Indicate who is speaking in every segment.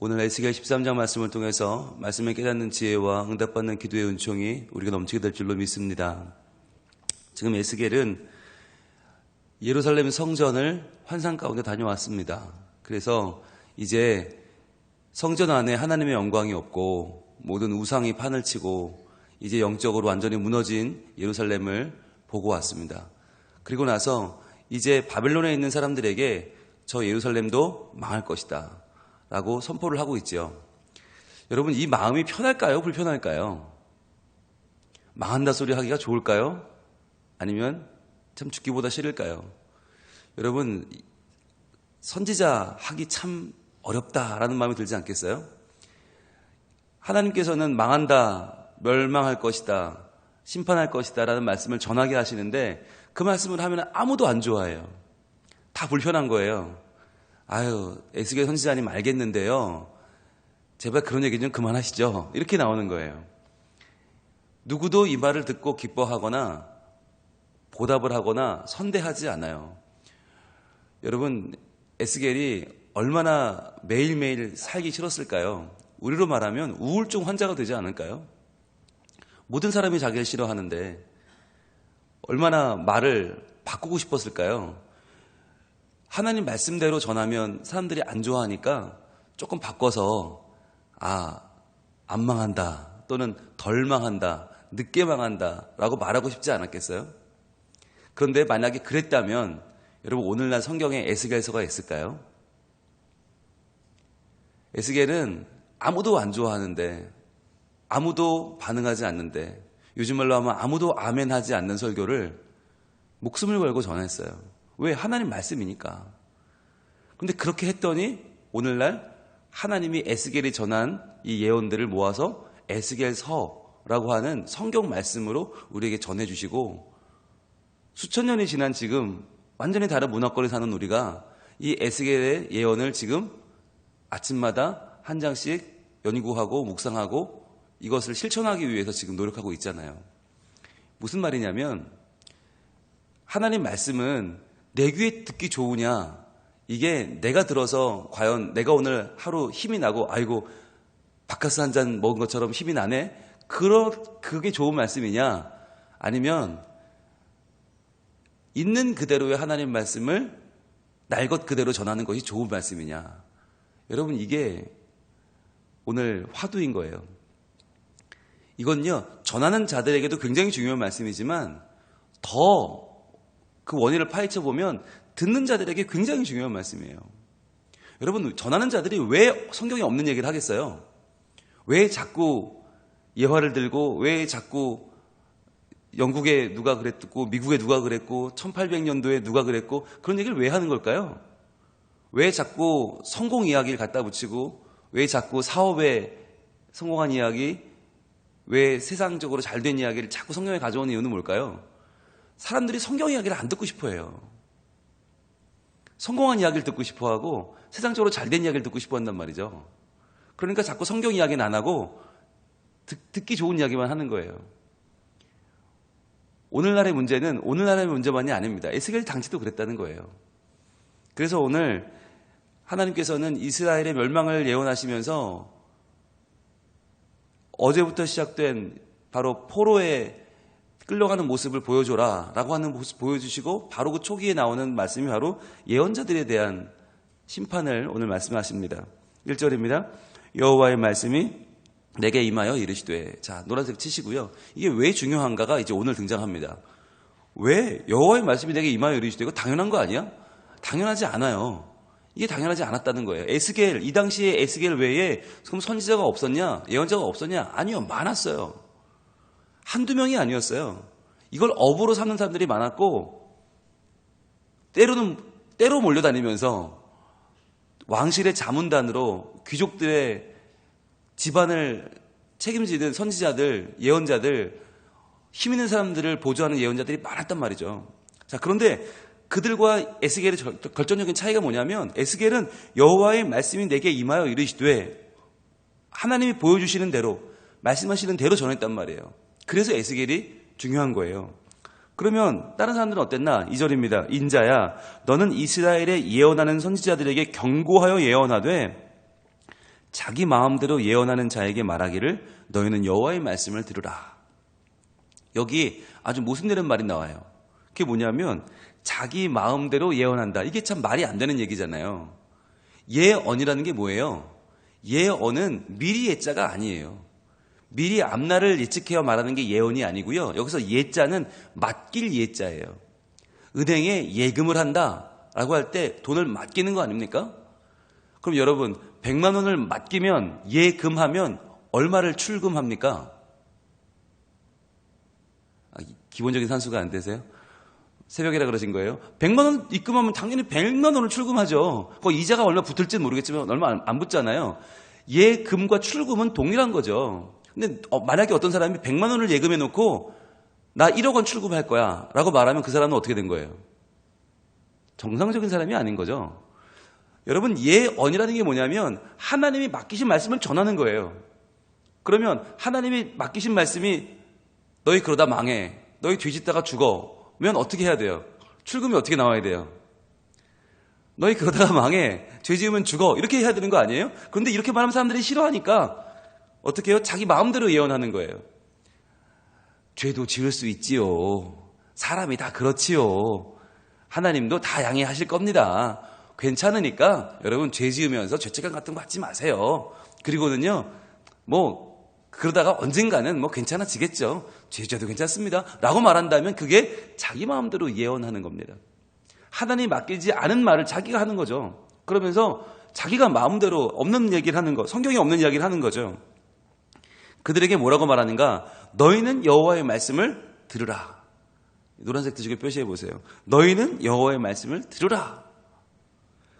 Speaker 1: 오늘 에스겔 13장 말씀을 통해서 말씀을 깨닫는 지혜와 응답받는 기도의 은총이 우리가 넘치게 될 줄로 믿습니다. 지금 에스겔은 예루살렘 성전을 환상 가운데 다녀왔습니다. 그래서 이제 성전 안에 하나님의 영광이 없고 모든 우상이 판을 치고 이제 영적으로 완전히 무너진 예루살렘을 보고 왔습니다. 그리고 나서 이제 바벨론에 있는 사람들에게 저 예루살렘도 망할 것이다 라고 선포를 하고 있죠. 여러분, 이 마음이 편할까요? 불편할까요? 망한다 소리 하기가 좋을까요? 아니면 참 죽기보다 싫을까요? 여러분, 선지자 하기 참 어렵다라는 마음이 들지 않겠어요? 하나님께서는 망한다, 멸망할 것이다, 심판할 것이다 라는 말씀을 전하게 하시는데 그 말씀을 하면 아무도 안 좋아해요. 다 불편한 거예요. 아유, 에스겔 선지자님 알겠는데요, 제발 그런 얘기 좀 그만하시죠. 이렇게 나오는 거예요. 누구도 이 말을 듣고 기뻐하거나 보답을 하거나 선대하지 않아요. 여러분, 에스겔이 얼마나 매일매일 살기 싫었을까요? 우리로 말하면 우울증 환자가 되지 않을까요? 모든 사람이 자기를 싫어하는데 얼마나 말을 바꾸고 싶었을까요? 하나님 말씀대로 전하면 사람들이 안 좋아하니까 조금 바꿔서 안 망한다 또는 덜 망한다, 늦게 망한다 라고 말하고 싶지 않았겠어요? 그런데 만약에 그랬다면 여러분, 오늘날 성경에 에스겔서가 있을까요? 에스겔은 아무도 안 좋아하는데, 아무도 반응하지 않는데, 요즘 말로 하면 아무도 아멘 하지 않는 설교를 목숨을 걸고 전했어요. 왜? 하나님 말씀이니까. 그런데 그렇게 했더니 오늘날 하나님이 에스겔이 전한 이 예언들을 모아서 에스겔서라고 하는 성경 말씀으로 우리에게 전해주시고, 수천 년이 지난 지금 완전히 다른 문화권에 사는 우리가 이 에스겔의 예언을 지금 아침마다 한 장씩 연구하고 묵상하고 이것을 실천하기 위해서 지금 노력하고 있잖아요. 무슨 말이냐면, 하나님 말씀은 내 귀에 듣기 좋으냐, 이게 내가 들어서 과연 내가 오늘 하루 힘이 나고 아이고 바카스 한 잔 먹은 것처럼 힘이 나네, 그게 좋은 말씀이냐, 아니면 있는 그대로의 하나님 말씀을 날 것 그대로 전하는 것이 좋은 말씀이냐. 여러분, 이게 오늘 화두인 거예요. 이건요, 전하는 자들에게도 굉장히 중요한 말씀이지만 더 그 원인을 파헤쳐 보면 듣는 자들에게 굉장히 중요한 말씀이에요. 여러분, 전하는 자들이 왜 성경에 없는 얘기를 하겠어요? 왜 자꾸 예화를 들고, 왜 자꾸 영국에 누가 그랬고 미국에 누가 그랬고 1800년도에 누가 그랬고 그런 얘기를 왜 하는 걸까요? 왜 자꾸 성공 이야기를 갖다 붙이고, 왜 자꾸 사업에 성공한 이야기, 왜 세상적으로 잘된 이야기를 자꾸 성경에 가져오는 이유는 뭘까요? 사람들이 성경 이야기를 안 듣고 싶어 해요. 성공한 이야기를 듣고 싶어 하고 세상적으로 잘된 이야기를 듣고 싶어 한단 말이죠. 그러니까 자꾸 성경 이야기는 안 하고 듣기 좋은 이야기만 하는 거예요. 오늘날의 문제는 오늘날의 문제만이 아닙니다. 에스겔 당시도 그랬다는 거예요. 그래서 오늘 하나님께서는 이스라엘의 멸망을 예언하시면서 어제부터 시작된 바로 포로의 끌려가는 모습을 보여줘라 라고 하는 모습 보여주시고, 바로 그 초기에 나오는 말씀이 바로 예언자들에 대한 심판을 오늘 말씀하십니다. 1절입니다. 여호와의 말씀이 내게 임하여 이르시되. 자, 노란색 치시고요. 이게 왜 중요한가가 이제 오늘 등장합니다. 왜 여호와의 말씀이 내게 임하여 이르시되? 이거 당연한 거 아니야? 당연하지 않아요. 이게 당연하지 않았다는 거예요. 에스겔, 이 당시에 에스겔 외에 그럼 선지자가 없었냐? 예언자가 없었냐? 아니요, 많았어요. 한두 명이 아니었어요. 이걸 업으로 삼는 사람들이 많았고, 때로 몰려다니면서 왕실의 자문단으로 귀족들의 집안을 책임지는 선지자들, 예언자들, 힘 있는 사람들을 보조하는 예언자들이 많았단 말이죠. 자, 그런데 그들과 에스겔의 결정적인 차이가 뭐냐면, 에스겔은 여호와의 말씀이 내게 임하여 이르시되, 하나님이 보여주시는 대로, 말씀하시는 대로 전했단 말이에요. 그래서 에스겔이 중요한 거예요. 그러면 다른 사람들은 어땠나? 2절입니다. 인자야, 너는 이스라엘에 예언하는 선지자들에게 경고하여 예언하되 자기 마음대로 예언하는 자에게 말하기를 너희는 여호와의 말씀을 들으라. 여기 아주 모순되는 말이 나와요. 그게 뭐냐면 자기 마음대로 예언한다. 이게 참 말이 안 되는 얘기잖아요. 예언이라는 게 뭐예요? 예언은 미리 예자가 아니에요. 미리 앞날을 예측해야 말하는 게 예언이 아니고요. 여기서 예자는 맡길 예자예요. 은행에 예금을 한다라고 할 때 돈을 맡기는 거 아닙니까? 그럼 여러분 100만 원을 맡기면 예금하면 얼마를 출금합니까? 기본적인 산수가 안 되세요? 새벽이라 그러신 거예요? 100만 원 입금하면 당연히 100만 원을 출금하죠. 그 이자가 얼마 붙을지는 모르겠지만 얼마 안 붙잖아요. 예금과 출금은 동일한 거죠. 근데 만약에 어떤 사람이 100만 원을 예금해 놓고 나 1억 원 출금할 거야 라고 말하면 그 사람은 어떻게 된 거예요? 정상적인 사람이 아닌 거죠. 여러분 예언이라는 게 뭐냐면 하나님이 맡기신 말씀을 전하는 거예요. 그러면 하나님이 맡기신 말씀이 너희 그러다 망해, 너희 뒤집다가 죽어면 어떻게 해야 돼요? 출금이 어떻게 나와야 돼요? 너희 그러다가 망해, 죄 지으면 죽어, 이렇게 해야 되는 거 아니에요? 그런데 이렇게 말하면 사람들이 싫어하니까 어떻게 해요? 자기 마음대로 예언하는 거예요. 죄도 지을 수 있지요. 사람이 다 그렇지요. 하나님도 다 양해하실 겁니다. 괜찮으니까 여러분 죄 지으면서 죄책감 같은 거 갖지 마세요. 그리고는요, 그러다가 언젠가는 괜찮아지겠죠. 죄져도 괜찮습니다. 라고 말한다면 그게 자기 마음대로 예언하는 겁니다. 하나님이 맡기지 않은 말을 자기가 하는 거죠. 그러면서 자기가 마음대로 없는 얘기를 하는 거, 성경에 없는 이야기를 하는 거죠. 그들에게 뭐라고 말하는가? 너희는 여호와의 말씀을 들으라. 노란색 드시고 표시해 보세요. 너희는 여호와의 말씀을 들으라.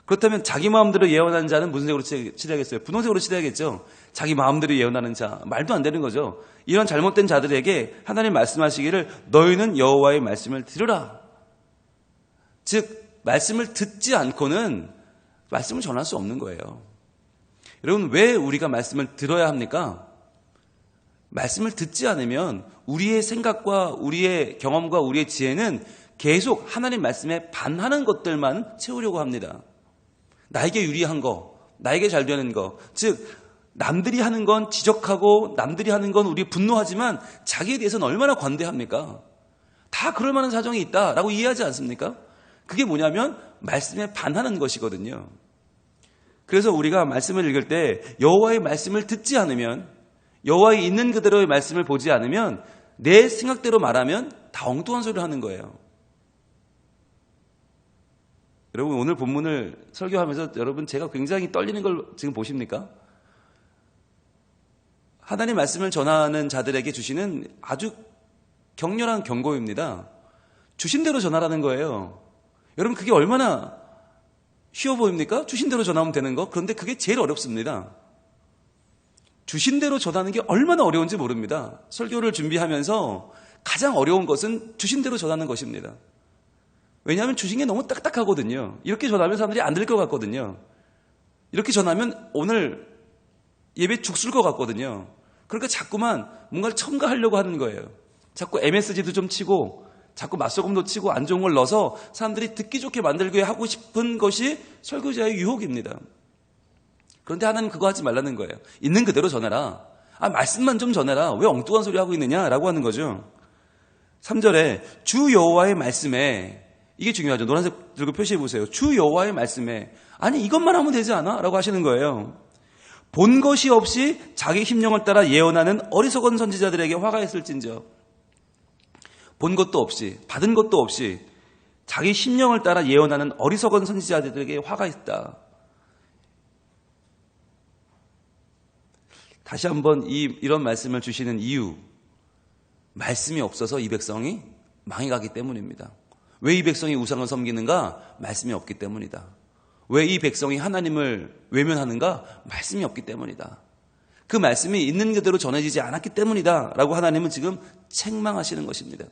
Speaker 1: 그렇다면 자기 마음대로 예언하는 자는 무슨 색으로 칠해야겠어요? 분홍색으로 칠해야겠죠. 자기 마음대로 예언하는 자, 말도 안 되는 거죠. 이런 잘못된 자들에게 하나님 말씀하시기를 너희는 여호와의 말씀을 들으라. 즉 말씀을 듣지 않고는 말씀을 전할 수 없는 거예요. 여러분 왜 우리가 말씀을 들어야 합니까? 말씀을 듣지 않으면 우리의 생각과 우리의 경험과 우리의 지혜는 계속 하나님 말씀에 반하는 것들만 채우려고 합니다. 나에게 유리한 거, 나에게 잘 되는 거, 즉 남들이 하는 건 지적하고 남들이 하는 건 우리 분노하지만 자기에 대해서는 얼마나 관대합니까? 다 그럴 만한 사정이 있다라고 이해하지 않습니까? 그게 뭐냐면 말씀에 반하는 것이거든요. 그래서 우리가 말씀을 읽을 때 여호와의 말씀을 듣지 않으면, 여호와의 있는 그대로의 말씀을 보지 않으면 내 생각대로 말하면 다 엉뚱한 소리를 하는 거예요. 여러분 오늘 본문을 설교하면서 여러분 제가 굉장히 떨리는 걸 지금 보십니까? 하나님 말씀을 전하는 자들에게 주시는 아주 격렬한 경고입니다. 주신 대로 전하라는 거예요. 여러분 그게 얼마나 쉬워 보입니까? 주신 대로 전하면 되는 거. 그런데 그게 제일 어렵습니다. 주신 대로 전하는 게 얼마나 어려운지 모릅니다. 설교를 준비하면서 가장 어려운 것은 주신 대로 전하는 것입니다. 왜냐하면 주신 게 너무 딱딱하거든요. 이렇게 전하면 사람들이 안 들을 것 같거든요. 이렇게 전하면 오늘 예배 죽술 것 같거든요. 그러니까 자꾸만 뭔가를 첨가하려고 하는 거예요. 자꾸 MSG도 좀 치고 자꾸 맛소금도 치고 안 좋은 걸 넣어서 사람들이 듣기 좋게 만들게 하고 싶은 것이 설교자의 유혹입니다. 그런데 하나님 그거 하지 말라는 거예요. 있는 그대로 전해라. 말씀만 좀 전해라. 왜 엉뚱한 소리 하고 있느냐라고 하는 거죠. 3절에 주 여호와의 말씀에, 이게 중요하죠. 노란색 들고 표시해 보세요. 주 여호와의 말씀에, 아니 이것만 하면 되지 않아? 라고 하시는 거예요. 본 것이 없이 자기 심령을 따라 예언하는 어리석은 선지자들에게 화가 있을진저. 본 것도 없이, 받은 것도 없이 자기 심령을 따라 예언하는 어리석은 선지자들에게 화가 있다. 다시 한번 이런 말씀을 주시는 이유, 말씀이 없어서 이 백성이 망해가기 때문입니다. 왜 이 백성이 우상을 섬기는가? 말씀이 없기 때문이다. 왜 이 백성이 하나님을 외면하는가? 말씀이 없기 때문이다. 그 말씀이 있는 그대로 전해지지 않았기 때문이다 라고 하나님은 지금 책망하시는 것입니다.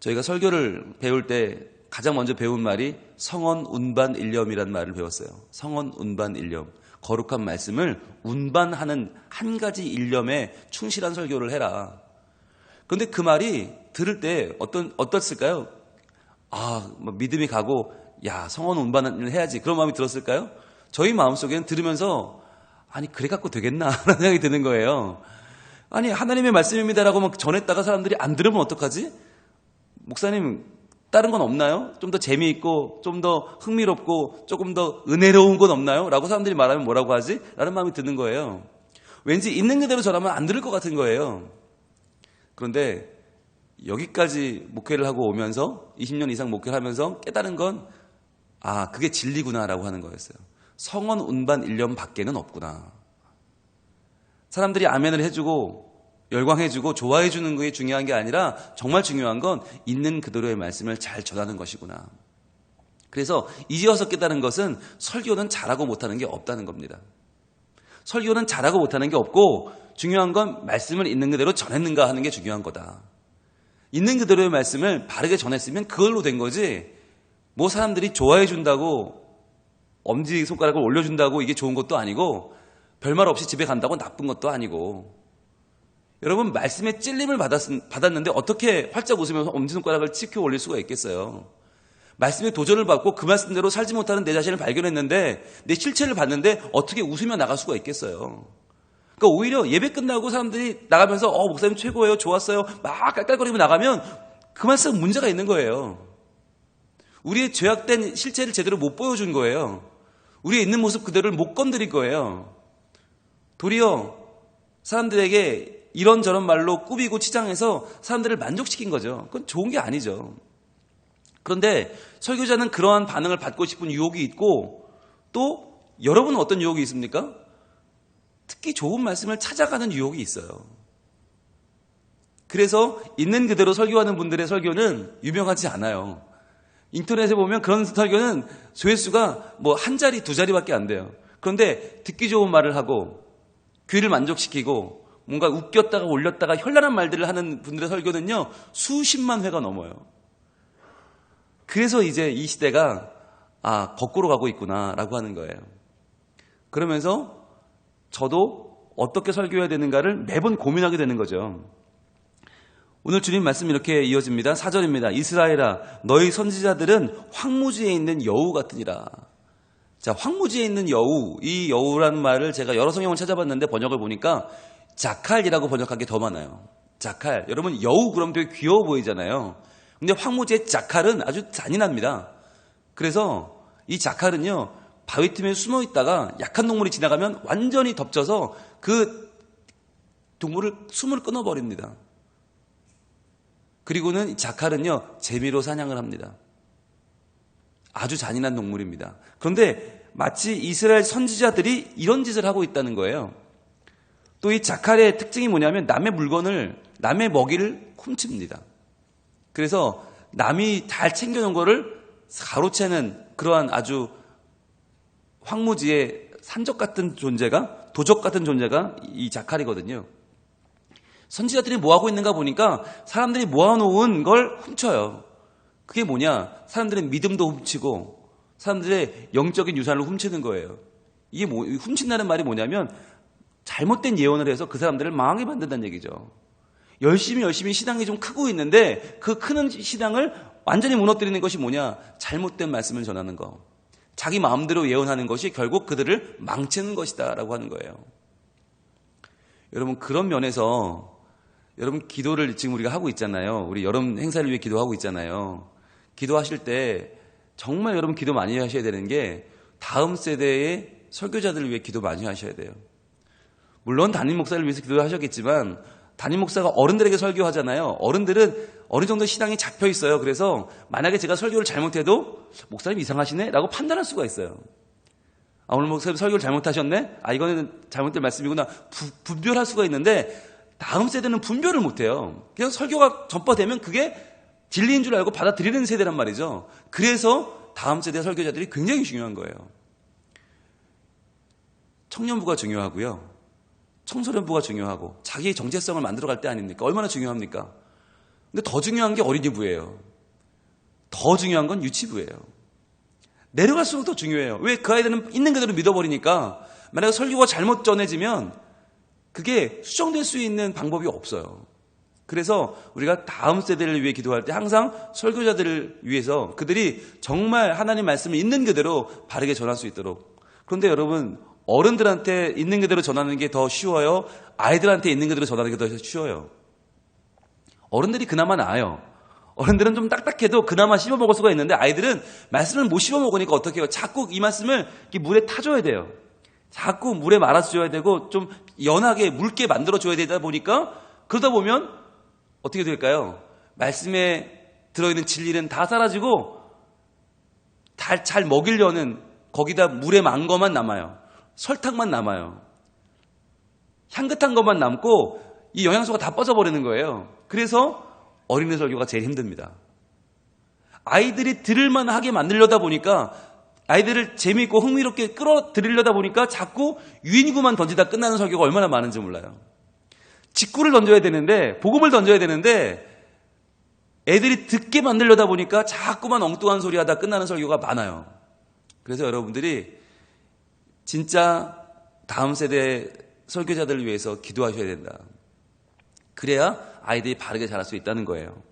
Speaker 1: 저희가 설교를 배울 때 가장 먼저 배운 말이 성언 운반 일념이라는 말을 배웠어요. 성언 운반 일념. 거룩한 말씀을 운반하는 한 가지 일념에 충실한 설교를 해라. 그런데 그 말이 들을 때 어떻을까요? 믿음이 가고, 성언 운반을 해야지. 그런 마음이 들었을까요? 저희 마음속에는 들으면서 아니 그래 갖고 되겠나 라는 생각이 드는 거예요. 아니 하나님의 말씀입니다라고 막 전했다가 사람들이 안 들으면 어떡하지? 목사님 다른 건 없나요? 좀 더 재미있고 좀 더 흥미롭고 조금 더 은혜로운 건 없나요? 라고 사람들이 말하면 뭐라고 하지? 라는 마음이 드는 거예요. 왠지 있는 그대로 전하면 안 들을 것 같은 거예요. 그런데 여기까지 목회를 하고 오면서 20년 이상 목회를 하면서 깨달은 건 그게 진리구나라고 하는 거였어요. 성원 운반 1년 밖에는 없구나. 사람들이 아멘을 해주고 열광해주고 좋아해주는 게 중요한 게 아니라 정말 중요한 건 있는 그대로의 말씀을 잘 전하는 것이구나. 그래서 이제 와서 깨달은 것은 설교는 잘하고 못하는 게 없다는 겁니다. 설교는 잘하고 못하는 게 없고 중요한 건 말씀을 있는 그대로 전했는가 하는 게 중요한 거다. 있는 그대로의 말씀을 바르게 전했으면 그걸로 된 거지 뭐 사람들이 좋아해 준다고 엄지손가락을 올려준다고 이게 좋은 것도 아니고 별말 없이 집에 간다고 나쁜 것도 아니고 여러분 말씀에 찔림을 받았는데 어떻게 활짝 웃으면서 엄지손가락을 치켜 올릴 수가 있겠어요. 말씀에 도전을 받고 그 말씀대로 살지 못하는 내 자신을 발견했는데 내 실체를 봤는데 어떻게 웃으며 나갈 수가 있겠어요. 그러니까 오히려 예배 끝나고 사람들이 나가면서 목사님 최고예요 좋았어요 막 깔깔거리며 나가면 그 말씀 문제가 있는 거예요. 우리의 죄악된 실체를 제대로 못 보여준 거예요. 우리의 있는 모습 그대로를 못 건드릴 거예요. 도리어 사람들에게 이런저런 말로 꾸비고 치장해서 사람들을 만족시킨 거죠. 그건 좋은 게 아니죠. 그런데 설교자는 그러한 반응을 받고 싶은 유혹이 있고 또 여러분은 어떤 유혹이 있습니까? 특히 좋은 말씀을 찾아가는 유혹이 있어요. 그래서 있는 그대로 설교하는 분들의 설교는 유명하지 않아요. 인터넷에 보면 그런 설교는 조회수가 뭐 한 자리, 두 자리밖에 안 돼요. 그런데 듣기 좋은 말을 하고 귀를 만족시키고 뭔가 웃겼다가 올렸다가 현란한 말들을 하는 분들의 설교는요 수십만 회가 넘어요. 그래서 이제 이 시대가 거꾸로 가고 있구나라고 하는 거예요. 그러면서 저도 어떻게 설교해야 되는가를 매번 고민하게 되는 거죠. 오늘 주님 말씀 이렇게 이어집니다. 4절입니다. 이스라엘아 너희 선지자들은 황무지에 있는 여우 같으니라. 자, 황무지에 있는 여우, 이 여우라는 말을 제가 여러 성경을 찾아봤는데 번역을 보니까 자칼이라고 번역한 게 더 많아요. 자칼. 여러분 여우 그럼 되게 귀여워 보이잖아요. 근데 황무지의 자칼은 아주 잔인합니다. 그래서 이 자칼은요 바위 틈에 숨어 있다가 약한 동물이 지나가면 완전히 덮쳐서 그 동물을 숨을 끊어버립니다. 그리고는 자칼은요 재미로 사냥을 합니다. 아주 잔인한 동물입니다. 그런데 마치 이스라엘 선지자들이 이런 짓을 하고 있다는 거예요. 또 이 자칼의 특징이 뭐냐면 남의 물건을, 남의 먹이를 훔칩니다. 그래서 남이 잘 챙겨놓은 거를 가로채는 그러한 아주 황무지의 산적 같은 존재가, 도적 같은 존재가 이 자칼이거든요. 선지자들이 뭐하고 있는가 보니까 사람들이 모아놓은 걸 훔쳐요. 그게 뭐냐? 사람들의 믿음도 훔치고 사람들의 영적인 유산을 훔치는 거예요. 이게 훔친다는 말이 뭐냐면 잘못된 예언을 해서 그 사람들을 망하게 만든다는 얘기죠. 열심히 신앙이 좀 크고 있는데 그 크는 신앙을 완전히 무너뜨리는 것이 뭐냐? 잘못된 말씀을 전하는 거. 자기 마음대로 예언하는 것이 결국 그들을 망치는 것이다 라고 하는 거예요. 여러분 그런 면에서 여러분 기도를 지금 우리가 하고 있잖아요. 우리 여름 행사를 위해 기도하고 있잖아요. 기도하실 때 정말 여러분 기도 많이 하셔야 되는 게 다음 세대의 설교자들을 위해 기도 많이 하셔야 돼요. 물론 담임 목사를 위해서 기도하셨겠지만 담임 목사가 어른들에게 설교하잖아요. 어른들은 어느 정도 신앙이 잡혀 있어요. 그래서 만약에 제가 설교를 잘못해도 목사님 이상하시네? 라고 판단할 수가 있어요. 오늘 목사님 설교를 잘못하셨네? 이거는 잘못된 말씀이구나. 분별할 수가 있는데 다음 세대는 분별을 못해요. 그냥 설교가 전파되면 그게 진리인 줄 알고 받아들이는 세대란 말이죠. 그래서 다음 세대 설교자들이 굉장히 중요한 거예요. 청년부가 중요하고요. 청소년부가 중요하고 자기의 정체성을 만들어갈 때 아닙니까? 얼마나 중요합니까? 근데 더 중요한 게 어린이부예요. 더 중요한 건 유치부예요. 내려갈수록 더 중요해요. 왜? 그 아이들은 있는 그대로 믿어버리니까 만약에 설교가 잘못 전해지면 그게 수정될 수 있는 방법이 없어요. 그래서 우리가 다음 세대를 위해 기도할 때 항상 설교자들을 위해서 그들이 정말 하나님 말씀을 있는 그대로 바르게 전할 수 있도록 그런데 여러분, 어른들한테 있는 그대로 전하는 게 더 쉬워요? 아이들한테 있는 그대로 전하는 게 더 쉬워요? 어른들이 그나마 나아요. 어른들은 좀 딱딱해도 그나마 씹어먹을 수가 있는데 아이들은 말씀을 못 씹어먹으니까 어떻게 해요? 자꾸 이 말씀을 물에 타줘야 돼요. 자꾸 물에 말아줘야 되고 좀 연하게 묽게 만들어줘야 되다 보니까 그러다 보면 어떻게 될까요? 말씀에 들어있는 진리는 다 사라지고 잘 먹이려는 거기다 물에 만 것만 남아요. 설탕만 남아요. 향긋한 것만 남고 이 영양소가 다 빠져버리는 거예요. 그래서 어린이 설교가 제일 힘듭니다. 아이들이 들을만하게 만들려다 보니까 아이들을 재미있고 흥미롭게 끌어들이려다 보니까 자꾸 유인구만 던지다 끝나는 설교가 얼마나 많은지 몰라요. 직구를 던져야 되는데 복음을 던져야 되는데 애들이 듣게 만들려다 보니까 자꾸만 엉뚱한 소리 하다 끝나는 설교가 많아요. 그래서 여러분들이 진짜 다음 세대 설교자들을 위해서 기도하셔야 된다. 그래야 아이들이 바르게 자랄 수 있다는 거예요.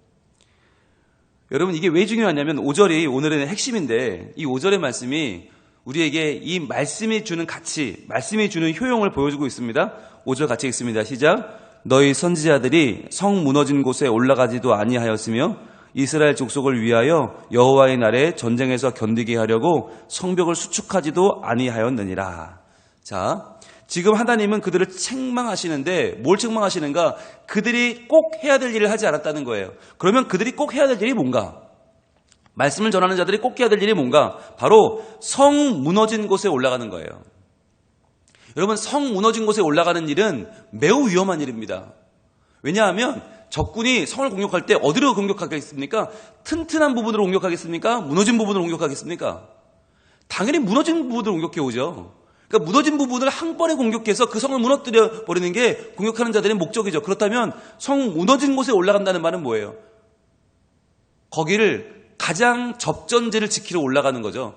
Speaker 1: 여러분, 이게 왜 중요하냐면 5절이 오늘의 핵심인데 이 5절의 말씀이 우리에게 이 말씀이 주는 가치, 말씀이 주는 효용을 보여주고 있습니다. 5절 같이 읽습니다. 시작. 너희 선지자들이 성 무너진 곳에 올라가지도 아니하였으며 이스라엘 족속을 위하여 여호와의 날에 전쟁에서 견디게 하려고 성벽을 수축하지도 아니하였느니라. 자, 지금 하나님은 그들을 책망하시는데 뭘 책망하시는가? 그들이 꼭 해야 될 일을 하지 않았다는 거예요. 그러면 그들이 꼭 해야 될 일이 뭔가? 말씀을 전하는 자들이 꼭 해야 될 일이 뭔가? 바로 성 무너진 곳에 올라가는 거예요. 여러분, 성 무너진 곳에 올라가는 일은 매우 위험한 일입니다. 왜냐하면 적군이 성을 공격할 때 어디로 공격하겠습니까? 튼튼한 부분으로 공격하겠습니까? 무너진 부분으로 공격하겠습니까? 당연히 무너진 부분으로 공격해 오죠. 그러니까 무너진 부분을 한 번에 공격해서 그 성을 무너뜨려 버리는 게 공격하는 자들의 목적이죠. 그렇다면 성 무너진 곳에 올라간다는 말은 뭐예요? 거기를 가장 접전지를 지키러 올라가는 거죠.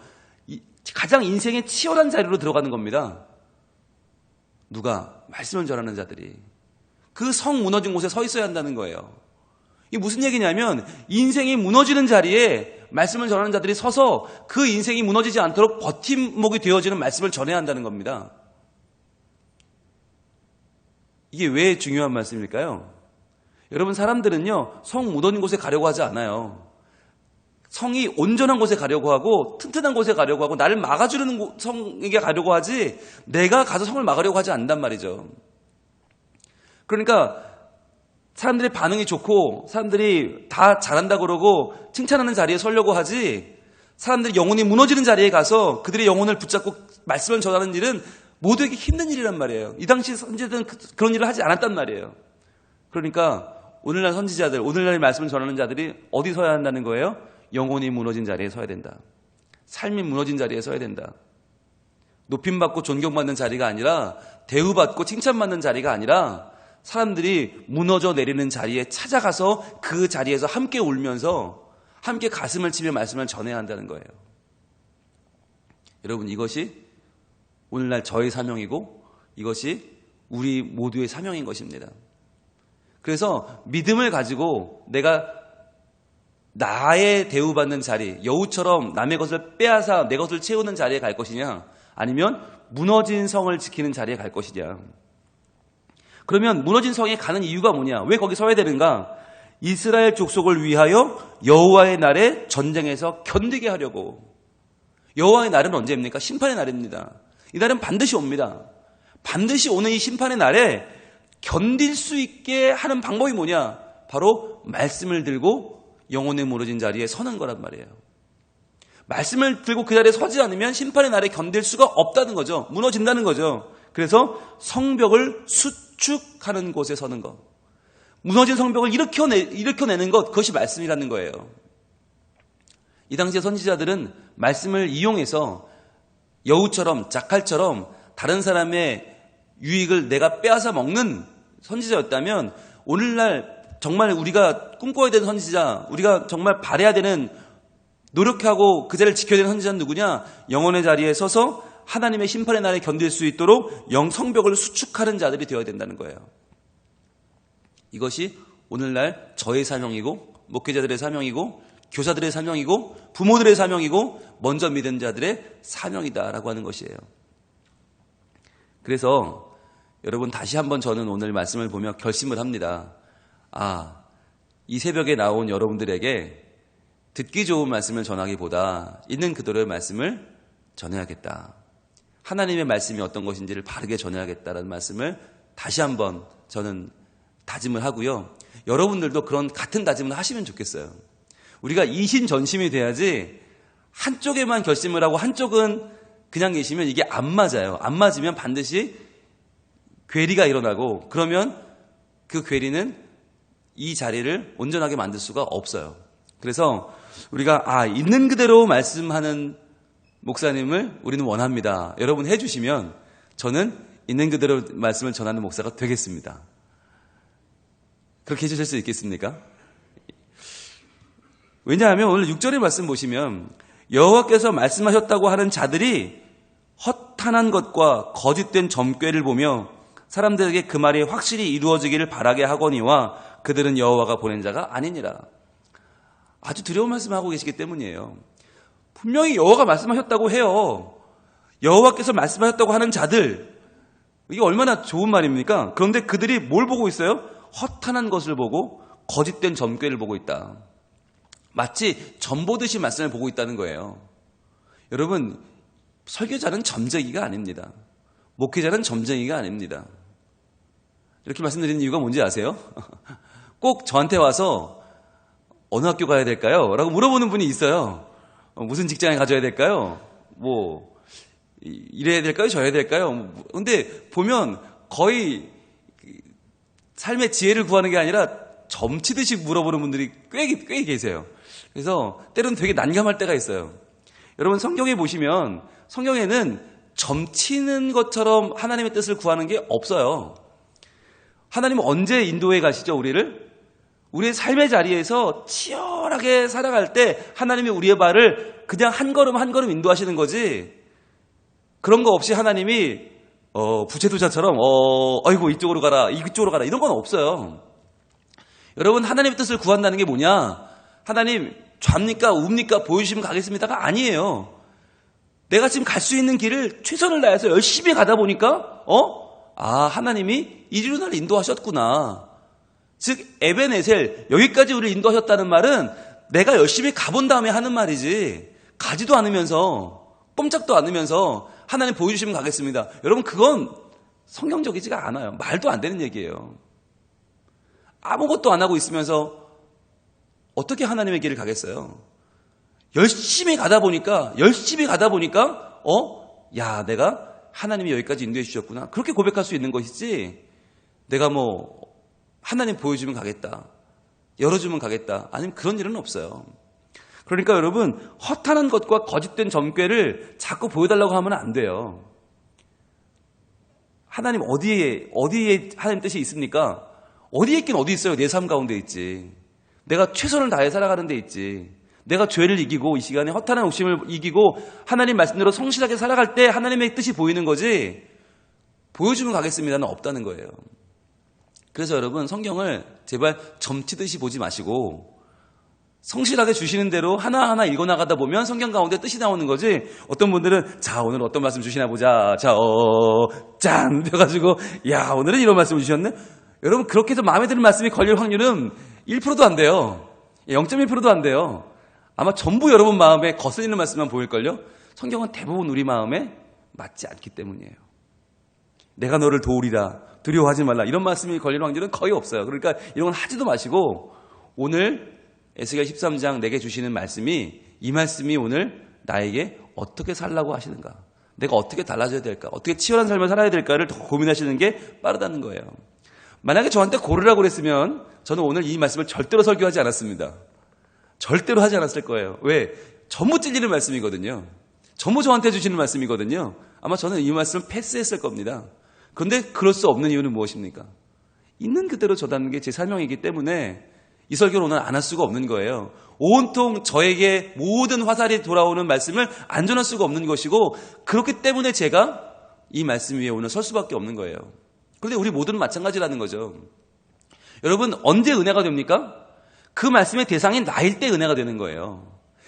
Speaker 1: 가장 인생의 치열한 자리로 들어가는 겁니다. 누가? 말씀을 전하는 자들이. 그 성 무너진 곳에 서 있어야 한다는 거예요. 이게 무슨 얘기냐면 인생이 무너지는 자리에 말씀을 전하는 자들이 서서 그 인생이 무너지지 않도록 버팀목이 되어지는 말씀을 전해야 한다는 겁니다. 이게 왜 중요한 말씀일까요? 여러분, 사람들은요, 성 무너진 곳에 가려고 하지 않아요. 성이 온전한 곳에 가려고 하고 튼튼한 곳에 가려고 하고 나를 막아주는 성에게 가려고 하지 내가 가서 성을 막으려고 하지 않는단 말이죠. 그러니까 사람들의 반응이 좋고 사람들이 다 잘한다 그러고 칭찬하는 자리에 서려고 하지 사람들이 영혼이 무너지는 자리에 가서 그들의 영혼을 붙잡고 말씀을 전하는 일은 모두에게 힘든 일이란 말이에요. 이 당시 선지자들은 그런 일을 하지 않았단 말이에요. 그러니까 오늘날 선지자들, 오늘날 말씀을 전하는 자들이 어디 서야 한다는 거예요? 영혼이 무너진 자리에 서야 된다. 삶이 무너진 자리에 서야 된다. 높임받고 존경받는 자리가 아니라 대우받고 칭찬받는 자리가 아니라 사람들이 무너져 내리는 자리에 찾아가서 그 자리에서 함께 울면서 함께 가슴을 치며 말씀을 전해야 한다는 거예요. 여러분, 이것이 오늘날 저의 사명이고 이것이 우리 모두의 사명인 것입니다. 그래서 믿음을 가지고 내가 나의 대우받는 자리, 여우처럼 남의 것을 빼앗아 내 것을 채우는 자리에 갈 것이냐, 아니면 무너진 성을 지키는 자리에 갈 것이냐. 그러면 무너진 성에 가는 이유가 뭐냐? 왜 거기 서야 되는가? 이스라엘 족속을 위하여 여호와의 날에 전쟁에서 견디게 하려고. 여호와의 날은 언제입니까? 심판의 날입니다. 이 날은 반드시 옵니다. 반드시 오는 이 심판의 날에 견딜 수 있게 하는 방법이 뭐냐? 바로 말씀을 들고 영혼의 무너진 자리에 서는 거란 말이에요. 말씀을 들고 그 자리에 서지 않으면 심판의 날에 견딜 수가 없다는 거죠. 무너진다는 거죠. 그래서 성벽을 수축하는 곳에 서는 것. 무너진 성벽을 일으켜내는 것, 그것이 말씀이라는 거예요. 이 당시의 선지자들은 말씀을 이용해서 여우처럼, 자칼처럼 다른 사람의 유익을 내가 빼앗아 먹는 선지자였다면 오늘날 정말 우리가 꿈꿔야 되는 선지자, 우리가 정말 바라야 되는, 노력하고 그 자리를 지켜야 되는 선지자는 누구냐? 영혼의 자리에 서서 하나님의 심판의 날에 견딜 수 있도록 성벽을 수축하는 자들이 되어야 된다는 거예요. 이것이 오늘날 저의 사명이고 목회자들의 사명이고 교사들의 사명이고 부모들의 사명이고 먼저 믿은 자들의 사명이다라고 하는 것이에요. 그래서 여러분 다시 한번 저는 오늘 말씀을 보며 결심을 합니다. 이 새벽에 나온 여러분들에게 듣기 좋은 말씀을 전하기보다 있는 그대로의 말씀을 전해야겠다. 하나님의 말씀이 어떤 것인지를 바르게 전해야겠다라는 말씀을 다시 한번 저는 다짐을 하고요. 여러분들도 그런 같은 다짐을 하시면 좋겠어요. 우리가 이심전심이 돼야지 한쪽에만 결심을 하고 한쪽은 그냥 계시면 이게 안 맞아요. 안 맞으면 반드시 괴리가 일어나고 그러면 그 괴리는 이 자리를 온전하게 만들 수가 없어요. 그래서 우리가 있는 그대로 말씀하는 목사님을 우리는 원합니다. 여러분 해주시면 저는 있는 그대로 말씀을 전하는 목사가 되겠습니다. 그렇게 해주실 수 있겠습니까? 왜냐하면 오늘 6절의 말씀 보시면 여호와께서 말씀하셨다고 하는 자들이 허탄한 것과 거짓된 점괘를 보며 사람들에게 그 말이 확실히 이루어지기를 바라게 하거니와 그들은 여호와가 보낸 자가 아니니라. 아주 두려운 말씀을 하고 계시기 때문이에요. 분명히 여호와가 말씀하셨다고 해요. 여호와께서 말씀하셨다고 하는 자들, 이게 얼마나 좋은 말입니까? 그런데 그들이 뭘 보고 있어요? 허탄한 것을 보고 거짓된 점괘를 보고 있다. 마치 점 보듯이 말씀을 보고 있다는 거예요. 여러분, 설교자는 점쟁이가 아닙니다. 목회자는 점쟁이가 아닙니다. 이렇게 말씀드리는 이유가 뭔지 아세요? 꼭 저한테 와서 어느 학교 가야 될까요? 라고 물어보는 분이 있어요. 무슨 직장에 가져야 될까요? 이래야 될까요? 저래야 될까요? 근데 보면 거의 삶의 지혜를 구하는 게 아니라 점치듯이 물어보는 분들이 꽤 계세요. 그래서 때로는 되게 난감할 때가 있어요. 여러분 성경에 보시면 성경에는 점치는 것처럼 하나님의 뜻을 구하는 게 없어요. 하나님은 언제 인도해 가시죠? 우리의 삶의 자리에서 치열하게 살아갈 때 하나님이 우리의 발을 그냥 한 걸음 한 걸음 인도하시는 거지, 그런 거 없이 하나님이 부채도자처럼 아이고 이쪽으로 가라 이쪽으로 가라 이런 건 없어요. 여러분 하나님의 뜻을 구한다는 게 뭐냐? 하나님 좌입니까 우입니까 보여주시면 가겠습니다가 아니에요. 내가 지금 갈 수 있는 길을 최선을 다해서 열심히 가다 보니까 하나님이 이리로 날 인도하셨구나. 즉 에베네셀, 여기까지 우리를 인도하셨다는 말은 내가 열심히 가본 다음에 하는 말이지, 가지도 않으면서 꼼짝도 않으면서 하나님 보여주시면 가겠습니다. 여러분 그건 성경적이지가 않아요. 말도 안 되는 얘기예요. 아무것도 안 하고 있으면서 어떻게 하나님의 길을 가겠어요? 열심히 가다 보니까 내가 하나님이 여기까지 인도해 주셨구나, 그렇게 고백할 수 있는 것이지, 내가 하나님 보여주면 가겠다, 열어주면 가겠다, 아니면 그런 일은 없어요. 그러니까 여러분 허탄한 것과 거짓된 점괘를 자꾸 보여달라고 하면 안 돼요. 하나님 어디에 하나님 뜻이 있습니까? 어디에 있긴 어디 있어요. 내 삶 가운데 있지. 내가 최선을 다해 살아가는 데 있지. 내가 죄를 이기고 이 시간에 허탄한 욕심을 이기고 하나님 말씀대로 성실하게 살아갈 때 하나님의 뜻이 보이는 거지, 보여주면 가겠습니다는 없다는 거예요. 그래서 여러분 성경을 제발 점치듯이 보지 마시고 성실하게 주시는 대로 하나하나 읽어나가다 보면 성경 가운데 뜻이 나오는 거지, 어떤 분들은 자 오늘 어떤 말씀 주시나 보자, 짠 펴가지고 야 오늘은 이런 말씀을 주셨네. 여러분 그렇게 해서 마음에 드는 말씀이 걸릴 확률은 1%도 안 돼요. 0.1%도 안 돼요. 아마 전부 여러분 마음에 거슬리는 말씀만 보일걸요. 성경은 대부분 우리 마음에 맞지 않기 때문이에요. 내가 너를 도우리라, 두려워하지 말라, 이런 말씀이 걸리는 확률은 거의 없어요. 그러니까 이런 건 하지도 마시고 오늘 에스겔 13장 내게 주시는 말씀이, 이 말씀이 오늘 나에게 어떻게 살라고 하시는가, 내가 어떻게 달라져야 될까, 어떻게 치열한 삶을 살아야 될까를 더 고민하시는 게 빠르다는 거예요. 만약에 저한테 고르라고 그랬으면 저는 오늘 이 말씀을 절대로 설교하지 않았습니다. 절대로 하지 않았을 거예요. 왜? 전부 찔리는 말씀이거든요. 전부 저한테 주시는 말씀이거든요. 아마 저는 이 말씀을 패스했을 겁니다. 그런데 그럴 수 없는 이유는 무엇입니까? 있는 그대로 전하는 게 제 사명이기 때문에 이 설교를 오늘 안 할 수가 없는 거예요. 온통 저에게 모든 화살이 돌아오는 말씀을 안 전할 수가 없는 것이고, 그렇기 때문에 제가 이 말씀 위에 오늘 설 수밖에 없는 거예요. 그런데 우리 모두는 마찬가지라는 거죠. 여러분 언제 은혜가 됩니까? 그 말씀의 대상이 나일 때 은혜가 되는 거예요.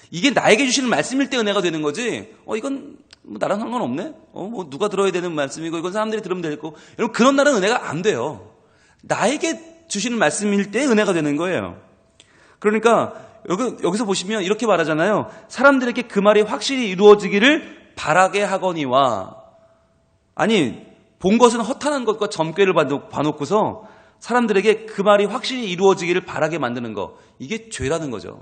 Speaker 1: 이게 나에게 주시는 말씀일 때 은혜가 되는 거지, 이건 뭐 나랑 상관없네? 뭐 누가 들어야 되는 말씀이고 이건 사람들이 들으면 되고. 여러분 그런 날은 은혜가 안 돼요. 나에게 주시는 말씀일 때 은혜가 되는 거예요. 그러니까 여기서 보시면 이렇게 말하잖아요. 사람들에게 그 말이 확실히 이루어지기를 바라게 하거니와, 아니 본 것은 허탄한 것과 점괘를 봐놓고서 사람들에게 그 말이 확실히 이루어지기를 바라게 만드는 거, 이게 죄라는 거죠.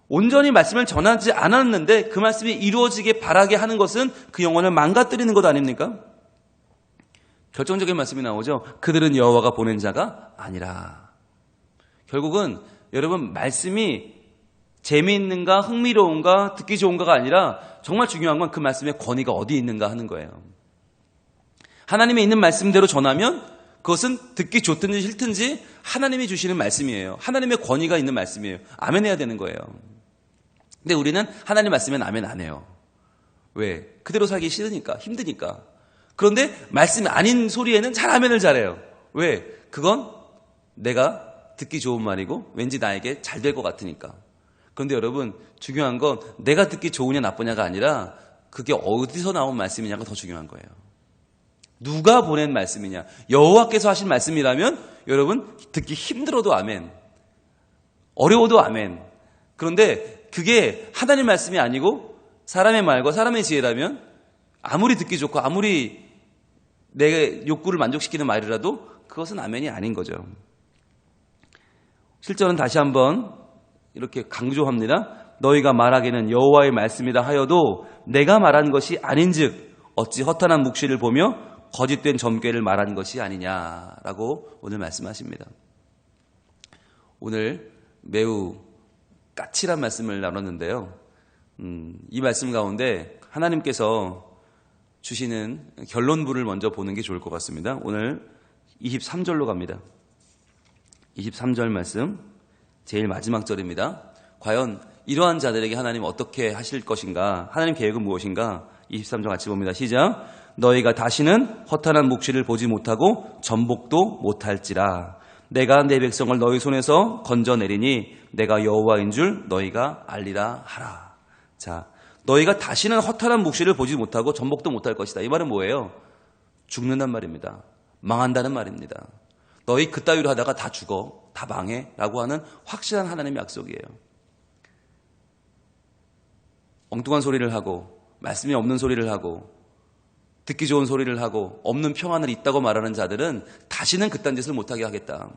Speaker 1: 온전히 말씀을 전하지 않았는데 그 말씀이 이루어지게 바라게 하는 것은 그 영혼을 망가뜨리는 것 아닙니까? 결정적인 말씀이 나오죠. 그들은 여호와가 보낸 자가 아니라. 결국은 여러분 말씀이 재미있는가 흥미로운가 듣기 좋은가가 아니라 정말 중요한 건 그 말씀의 권위가 어디에 있는가 하는 거예요. 하나님의 있는 말씀대로 전하면 그것은 듣기 좋든지 싫든지 하나님이 주시는 말씀이에요. 하나님의 권위가 있는 말씀이에요. 아멘 해야 되는 거예요. 근데 우리는 하나님 말씀엔 아멘 안 해요. 왜? 그대로 살기 싫으니까, 힘드니까. 그런데 말씀이 아닌 소리에는 잘 아멘을 잘해요. 왜? 그건 내가 듣기 좋은 말이고 왠지 나에게 잘 될 것 같으니까. 그런데 여러분 중요한 건 내가 듣기 좋으냐 나쁘냐가 아니라 그게 어디서 나온 말씀이냐가 더 중요한 거예요. 누가 보낸 말씀이냐. 여호와께서 하신 말씀이라면 여러분 듣기 힘들어도 아멘, 어려워도 아멘. 그런데 그게 하나님 말씀이 아니고 사람의 말과 사람의 지혜라면 아무리 듣기 좋고 아무리 내 욕구를 만족시키는 말이라도 그것은 아멘이 아닌 거죠. 실제로는 다시 한번 이렇게 강조합니다. 너희가 말하기는 여호와의 말씀이다 하여도 내가 말한 것이 아닌즉 어찌 허탄한 묵시를 보며 거짓된 점괘를 말한 것이 아니냐라고 오늘 말씀하십니다. 오늘 매우 까칠한 말씀을 나눴는데요. 이 말씀 가운데 하나님께서 주시는 결론부를 먼저 보는 게 좋을 것 같습니다. 오늘 23절로 갑니다. 23절 말씀 제일 마지막 절입니다. 과연 이러한 자들에게 하나님 어떻게 하실 것인가, 하나님 계획은 무엇인가. 23절 같이 봅니다. 시작. 너희가 다시는 허탄한 묵시를 보지 못하고 전복도 못할지라. 내가 내 백성을 너희 손에서 건져내리니 내가 여호와인 줄 너희가 알리라 하라. 자, 너희가 다시는 허탄한 묵시를 보지 못하고 전복도 못할 것이다. 이 말은 뭐예요? 죽는단 말입니다. 망한다는 말입니다. 너희 그따위로 하다가 다 죽어, 다 망해 라고 하는 확실한 하나님의 약속이에요. 엉뚱한 소리를 하고 말씀이 없는 소리를 하고 듣기 좋은 소리를 하고 없는 평안을 있다고 말하는 자들은 다시는 그딴 짓을 못하게 하겠다.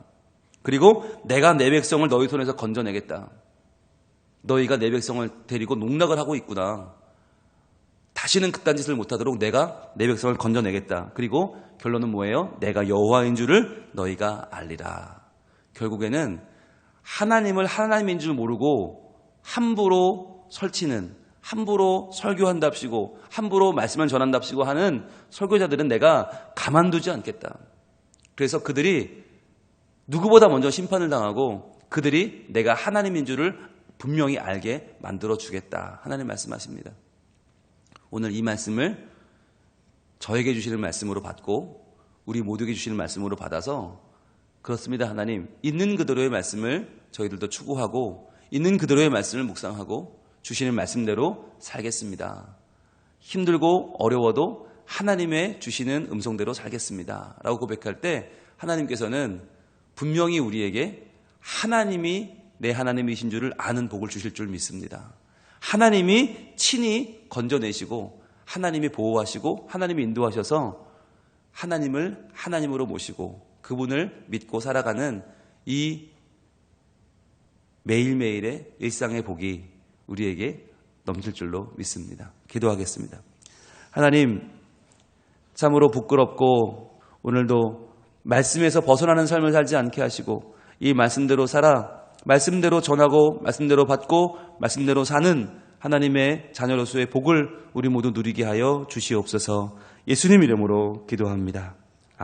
Speaker 1: 그리고 내가 내 백성을 너희 손에서 건져내겠다. 너희가 내 백성을 데리고 농락을 하고 있구나. 다시는 그딴 짓을 못하도록 내가 내 백성을 건져내겠다. 그리고 결론은 뭐예요? 내가 여호와인 줄을 너희가 알리라. 결국에는 하나님을 하나님인 줄 모르고 함부로 설치는, 함부로 설교한답시고 함부로 말씀을 전한답시고 하는 설교자들은 내가 가만두지 않겠다. 그래서 그들이 누구보다 먼저 심판을 당하고 그들이 내가 하나님인 줄을 분명히 알게 만들어 주겠다. 하나님 말씀하십니다. 오늘 이 말씀을 저에게 주시는 말씀으로 받고 우리 모두에게 주시는 말씀으로 받아서, 그렇습니다. 하나님, 있는 그대로의 말씀을 저희들도 추구하고 있는 그대로의 말씀을 묵상하고 주시는 말씀대로 살겠습니다. 힘들고 어려워도 하나님의 주시는 음성대로 살겠습니다 라고 고백할 때 하나님께서는 분명히 우리에게 하나님이 내 하나님이신 줄을 아는 복을 주실 줄 믿습니다. 하나님이 친히 건져내시고 하나님이 보호하시고 하나님이 인도하셔서 하나님을 하나님으로 모시고 그분을 믿고 살아가는 이 매일매일의 일상의 복이 우리에게 넘칠 줄로 믿습니다. 기도하겠습니다. 하나님, 참으로 부끄럽고 오늘도 말씀에서 벗어나는 삶을 살지 않게 하시고 이 말씀대로 살아 말씀대로 전하고 말씀대로 받고 말씀대로 사는 하나님의 자녀로서의 복을 우리 모두 누리게 하여 주시옵소서. 예수님 이름으로 기도합니다.